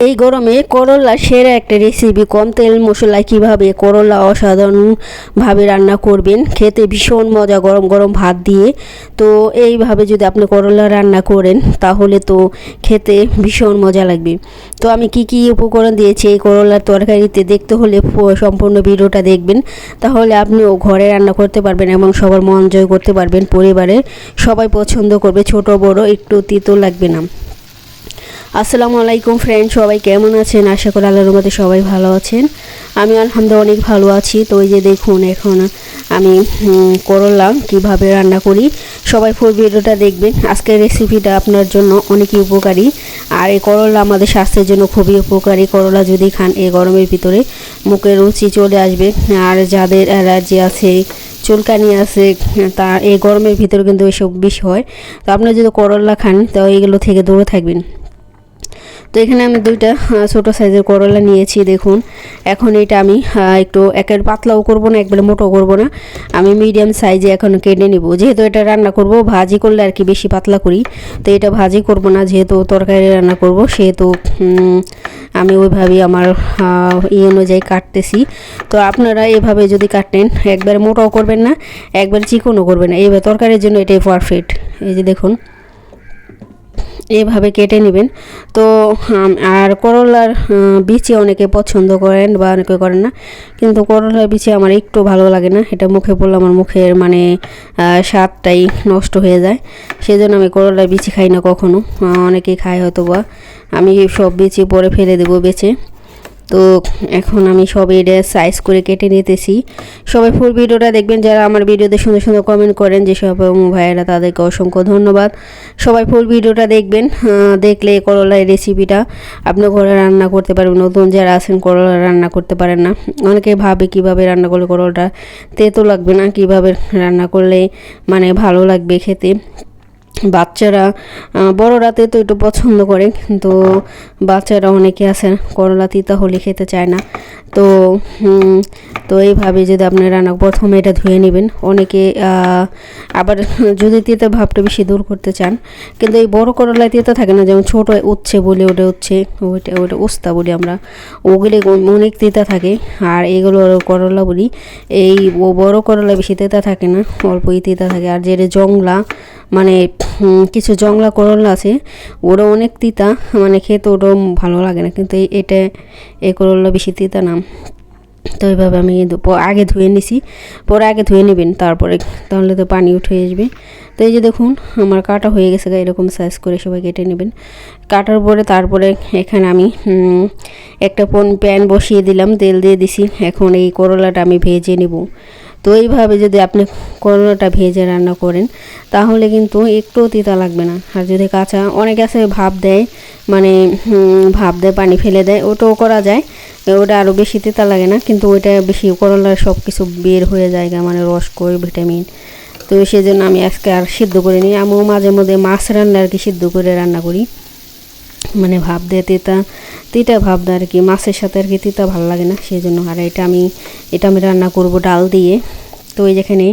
এই গরমে করলা সেরা একটা রেসিপি। কম তেল মশলায় কিভাবে করলা অসাধারণভাবে রান্না করবেন, খেতে ভীষণ মজা গরম গরম ভাত দিয়ে। তো এইভাবে যদি আপনি করলা রান্না করেন তাহলে তো খেতে ভীষণ মজা লাগবে। তো আমি কি কি উপকরণ দিয়েছি এই করলার তরকারিতে দেখতে হলে সম্পূর্ণ ভিডিওটা দেখবেন, তাহলে আপনিও ঘরে রান্না করতে পারবেন এবং সবার মন জয় করতে পারবেন। পরিবারের সবাই পছন্দ করবে, ছোট বড় একটু তিতো লাগবে না। আসসালামু আলাইকুম ফ্রেন্ড, সবাই কেমন আছেন? আশা করি আল্লাহর মধ্যে সবাই ভালো আছেন। আমি আলহামদুলিল্লাহ অনেক ভালো আছি। তো এই যে দেখুন, এখন আমি করলা কিভাবে রান্না করি, সবাই ফুল ভিডিওটা দেখবেন। আজকের রেসিপিটা আপনার জন্য অনেকই উপকারী, আর এই করলা আমাদের স্বাস্থ্যের জন্য খুবই উপকারী। করলা যদি খান এই গরমের ভিতরে মুখে রুচি চলে আসবে। আর যাদের অ্যালার্জি আছে, চুলকানি আছে, তা এই গরমের ভিতরে কিন্তু এসব বেশি হয়। তো আপনি যদি করলা খান তো এইগুলো থেকে দূরে থাকবেন। তো এখানে আমি দুইটা ছোটো সাইজের করলা নিয়েছি। দেখুন, এখন এটা আমি একটু একেবারে পাতলাও করব না, একবারে মোটাও করব না, আমি মিডিয়াম সাইজে এখন কেটে নিব। যেহেতু এটা রান্না করব, ভাজি করলে আর কি বেশি পাতলা করি, তো এটা ভাজি করব না, যেহেতু তরকারি রান্না করব সেহেতু আমি ওইভাবেই আমার অনুযায়ী কাটতেছি। তো আপনারা এভাবে যদি কাটেন, একবারে মোটাও করবেন না, একবারে চিকনও করবেন না, এইভাবে তরকারির জন্য এটাই পারফেক্ট। এই যে দেখুন, এভাবে কেটে নেবেন। তো আর করলার বিচি অনেকে পছন্দ করেন বা অনেকে করেন না, কিন্তু করলার বিচি আমার একটু ভালো লাগে না। এটা মুখে পড়লে আমার মুখের মানে স্বাদটাই নষ্ট হয়ে যায়, সেই জন্য আমি করলার বিচি খাই না কখনো। অনেকেই খায় হয়তো, বা আমি সব বিচি পরে ফেলে দেবো বেছে। তো এখন আমি সব এটা সাইজ করে কেটে নিতেছি। সবাই ফুল ভিডিওটা দেখবেন। যারা আমার ভিডিওতে সুন্দর সুন্দর কমেন্ট করেন যে সব ভাইয়েরা, তাদেরকে অসংখ্য ধন্যবাদ। সবাই ফুল ভিডিওটা দেখবেন, দেখলে করলার রেসিপিটা আপনি ঘরে রান্না করতে পারবেন। নতুন যারা আছেন করলা রান্না করতে পারেন না, অনেকে ভাবে কিভাবে রান্না করলে করলাটা তেতো লাগবে না, কিভাবে রান্না করলে মানে ভালো লাগবে খেতে। বাচ্চারা বড়রাতে তো একটু পছন্দ করে, কিন্তু বাচ্চারা অনেকে আছে করলা তিতা হলে খেতে চায় না। তো তো এইভাবে যদি আপনি রান্না, প্রথমে এটা ধুয়ে নেবেন। অনেকে আবার যদি তিতা ভাবটা বেশি দূর করতে চান, কিন্তু এই বড় করলায় তিতা থাকে না, যেমন ছোটো উচ্ছে বলি, ওটা উচ্ছে, ওইটা উস্তা বলি আমরা, ওগুলি অনেক তিতা থাকে। আর এগুলো করলা বলি, এই বড় করলা বেশি তিতা থাকে না, অল্পই তিতা থাকে। আর যেটা জংলা, মানে কিছু জংলা করলা আছে, ওরা অনেক তিতা, মানে খেতে ওটাও ভালো লাগে না, কিন্তু এই করলা বেশি তিতা না। তো এইভাবে আমি আগে ধুয়ে নিছি, পরে আগে ধুয়ে নেবেন তারপরে, তাহলে তো পানি উঠে আসবে। তো এই যে দেখুন, আমার কাটা হয়ে গেছে, এরকম সাইজ করে সবাই কেটে নেবেন। কাটার পরে তারপরে এখানে আমি একটা প্যান বসিয়ে দিলাম, তেল দিয়ে দিছি। এখন এই করলাটা আমি ভেজে নেব। তো এইভাবে যদি আপনি করলাটা ভেজে রান্না করেন তাহলে কিন্তু একটু তিতা লাগবে না। আর যদি কাঁচা, অনেকে আছে ভাপ দেয়, মানে ভাপ দেয়, পানি ফেলে দেয়, ওটাও করা যায়, ওটা আরও বেশি তিতা লাগে না, কিন্তু ওইটা বেশি করলার সব কিছু বের হয়ে যায়, মানে রস করে ভিটামিন। তো সেই জন্য আমি আজকে আর সিদ্ধ করে নিই। আমিও মাঝে মধ্যে মাছ রান্না আর কি সিদ্ধ করে রান্না করি, মানে ভাপ দিয়ে তিতা ভাব দেয় আর কি, মাছের সাথে আর কি তিতা ভালো লাগে না, সেই জন্য। আর এটা আমি রান্না করব ডাল দিয়ে। তো এই যেখানে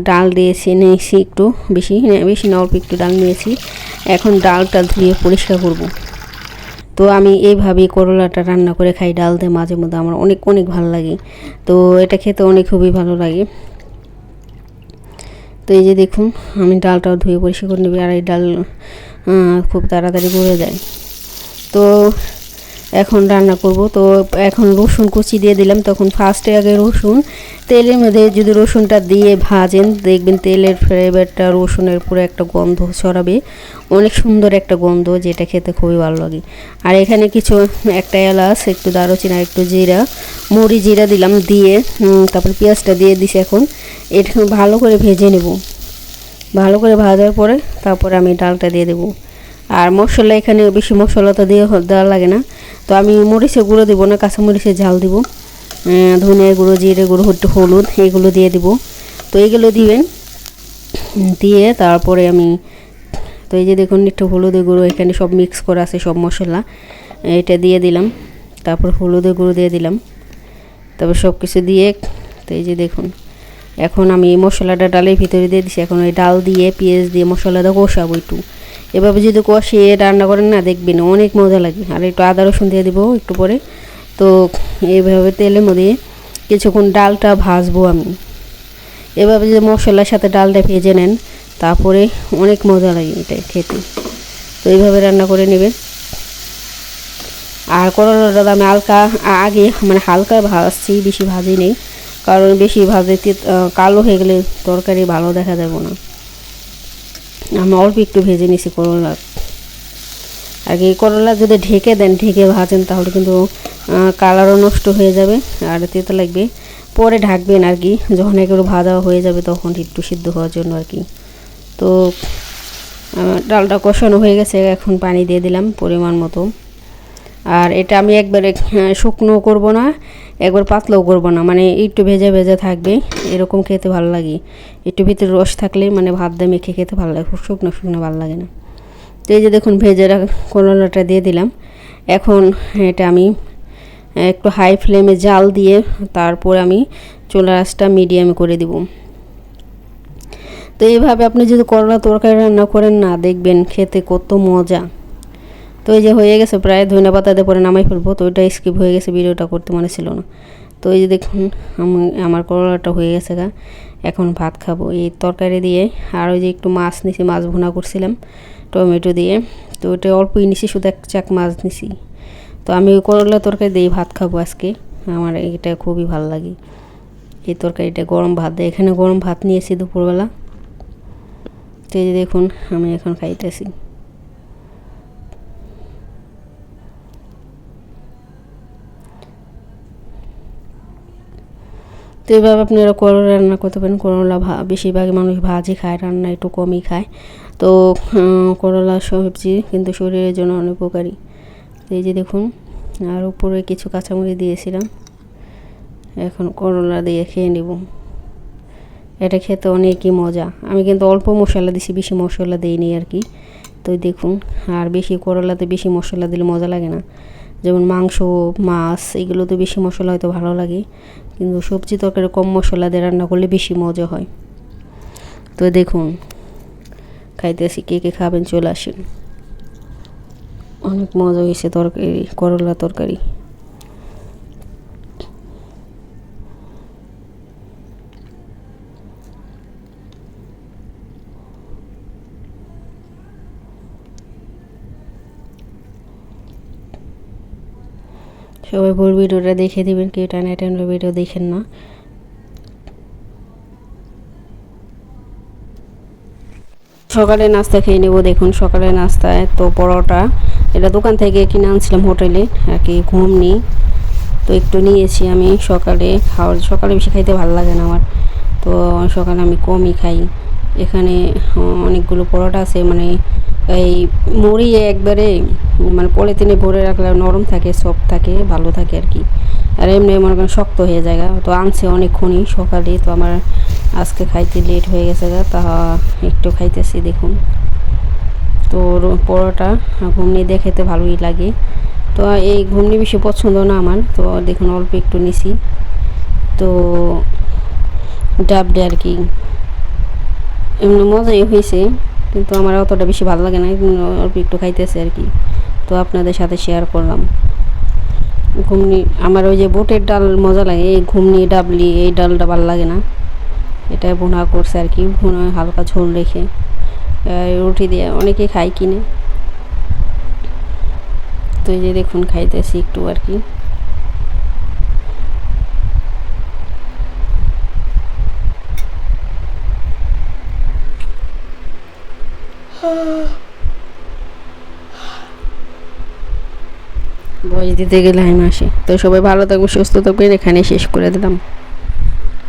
ডাল দিয়েছি, নিয়েছি একটু বেশি না, অল্প একটু ডাল নিয়েছি। এখন ডালটা ধুয়ে পরিষ্কার করব। তো আমি এইভাবেই করলাটা রান্না করে খাই ডাল দিয়ে, মাঝে মধ্যে আমার অনেক অনেক ভালো লাগে। তো এটা খেতে খুবই ভালো লাগে। তো এই যে দেখুন, আমি ডালটাও ধুয়ে পরিষ্কার করে নেব। আর এই ডাল খুব তাড়াতাড়ি গলে যায়। তো এখন রান্না করব। তো এখন রসুন কুচি দিয়ে দিলাম। তখন ফার্স্টে আগে রসুন, তেলের মধ্যে যদি রসুনটা দিয়ে ভাজেন, দেখবেন তেলের ফ্লেভারটা, রসুনের পুরো একটা গন্ধ ছড়াবে, অনেক সুন্দর একটা গন্ধ, যেটা খেতে খুবই ভালো লাগে। আর এখানে কিছু একটা এলাচ, একটু দারুচিনি আর একটু জিরা, মরি জিরা দিলাম, দিয়ে তারপর পেঁয়াজটা দিয়ে দিছি। এখন এটা ভালো করে ভেজে নেব। ভালো করে ভাজার পরে তারপরে আমি ডালটা দিয়ে দেবো। আর মশলা, এখানে বেশি মশলা তো দেওয়া লাগে না। তো আমি মরিচের গুঁড়ো দেবো না, কাঁচা মরিচের ঝাল দিব, ধনিয়ার গুঁড়ো, জিরে গুঁড়ো, একটু হলুদ, এগুলো দিয়ে দিব। তো এইগুলো দিবেন, দিয়ে তারপরে আমি, তো এই যে দেখুন, একটু হলুদের গুঁড়ো, এখানে সব মিক্স করা আছে সব মশলা, এটা দিয়ে দিলাম। তারপর হলুদের গুঁড়ো দিয়ে দিলাম, তারপর সব কিছু দিয়ে, তো এই যে দেখুন, এখন আমি মশলাটা ডালের ভিতরে দিয়ে দিচ্ছি। এখন ওই ডাল দিয়ে পেঁয়াজ দিয়ে মশলাটা কষাবো একটু, এভাবে যদি কষিয়ে রান্না করেন না দেখবেন অনেক মজা লাগে। আর একটু আদা রসুন দিয়ে দিব একটু পরে। তো এইভাবে তেলের মধ্যে কিছুক্ষণ ডালটা ভাজবো আমি। এভাবে যদি মশলার সাথে ডালটা ভেজে নেন তারপরে অনেক মজা লাগে এটা খেতে। তো এইভাবে রান্না করে নেবেন। আর করলাটা আমি আগে মানে হালকা ভাজছি, বেশি ভাজি নেই, কারণ বেশি ভাজে কালো হয়ে গেলে তরকারি ভালো দেখা যাবে না। আমি অল্প একটু ভেজে নিছি করলা। আর কি করলা যদি ঢেকে দেন, ঢেকে ভাজেন, তাহলে কিন্তু কালারও নষ্ট হয়ে যাবে আর তেতো লাগবে। পরে ঢাকবেন আর কি, যখন একটু ভাজা হয়ে যাবে তখন একটু সিদ্ধ হওয়ার জন্য আর কি। তো ডালটা কষানো হয়ে গেছে, এখন পানি দিয়ে দিলাম পরিমাণ মতো। আর এটা আমি একবারে শুকনো করব না, একবার পাতলাও করব না, মানে একটু ভেজা ভেজা থাকবে, এরকম খেতে ভালো লাগে। একটু ভিতরে রস থাকলে মানে ভাত দিয়ে মেখে খেতে ভালো লাগে, খুব শুকনো শুকনো ভালো লাগে না। তো এই যে দেখুন ভেজে করলাটা দিয়ে দিলাম। এখন এটা আমি একটু হাই ফ্লেমে জাল দিয়ে তারপর আমি চুলার আঁচটা মিডিয়ামে করে দিব। তো এইভাবে আপনি যদি করলা তরকারি রান্না করেন না দেখবেন খেতে কত মজা। তো এই যে হয়ে গেছে প্রায়, ধনিয়া পাতা দিয়ে পরে নামাই ফেলবো। তো ওইটা স্কিপ হয়ে গেছে, ভিডিওটা করতে মনে ছিল না। তো এই যে দেখুন আমার করলাটা হয়ে গেছে গা। এখন ভাত খাবো এই তরকারি দিয়ে। আর ওই যে একটু মাছ নিছি, মাছ ভুনা করছিলাম টমেটো দিয়ে। তো ওইটা অল্পই নিছি, শুধু এক চাক মাছ নিছি। তো আমি ওই করলা তরকারি দিয়ে ভাত খাবো আজকে। আমার এটা খুবই ভালো লাগে এই তরকারিটা, গরম ভাত দিয়ে। এখানে গরম ভাত নিয়েছি দুপুরবেলা। তো এই যে দেখুন আমি এখন খাইতেছি। তো এইভাবে আপনারা করলা রান্না করতে পারেন। করলা বেশিরভাগ মানুষ ভাজি খায়, রান্না একটু কমই খায়। তো করলা সবজি কিন্তু শরীরের জন্য অনেক উপকারী। তো এই যে দেখুন, আর উপরে কিছু কাঁচামরিচ দিয়েছিলাম। এখন করলা দিয়ে খেয়ে নেব। এটা খেতে অনেকই মজা। আমি কিন্তু অল্প মশলা দিছি, বেশি মশলা দিইনি আর কি। তো দেখুন, আর বেশি করলাতে বেশি মশলা দিলে মজা লাগে না। যেমন মাংস, মাছ এগুলোতে বেশি মশলা হয়তো ভালো লাগে, কিন্তু সবজি তরকারি কম মশলা দিয়ে রান্না করলে বেশি মজা হয়। তো দেখুন খাইতেছি, কে কে খাবেন চলে আসেন। অনেক মজা হয়েছে তরকারি, করলা তরকারি। সবাই পুরো ভিডিওটা দেখে দিবেন, কেউ টানা টানা ভিডিও দেখেন না। সকালে নাস্তা খেয়ে নেবো। দেখুন সকালে নাস্তায় তো পরোটা, এটা দোকান থেকে কিনে আনছিলাম হোটেলে আর কি, ঘুমনি। তো একটু নিয়েছি আমি সকালে সকালে বেশি খাইতে ভালো লাগে না আমার, তো সকালে আমি কমই খাই। এখানে অনেকগুলো পরোটা আছে, মানে এই মুড়িয়ে একবারে মানে পলিথিনে ভরে রাখলে নরম থাকে, সফট থাকে, ভালো থাকে আর কি। আর এমনি মনে করেন শক্ত হয়ে যায়। তো আনছে অনেকক্ষণই সকালে, তো আমার আজকে খাইতে লেট হয়ে গেছে গা, তা একটু খাইতেছি। দেখুন তো পরোটা ঘুমনি দিয়ে খেতে ভালোই লাগে। তো এই ঘুমনি বেশি পছন্দ না আমার, তো দেখুন অল্প একটু নিছি। তো ডাব দিয়ে আর কি, এমনি মজাই হয়েছে, কিন্তু আমার অতটা বেশি ভালো লাগে না, অল্প একটু খাইতেছে আর কি। তো আপনাদের সাথে শেয়ার করলাম। ঘুমনি আমার ওই যে বুটের ডাল মজা লাগে, এই ঘুমনি ডাবলি এই ডালটা ভালো লাগে না। এটা ভুনা করছে আর কি, ভুনা হালকা ঝোল রেখে রুটি দিয়ে অনেকে খাই কিনে। তো এই যে দেখুন খাইতেছি একটু আর কি। বয়স দিতে গেলে আমি আসি। তো সবাই ভালো থাকবেন, সুস্থ থাকবেন, এখানে শেষ করে দিলাম।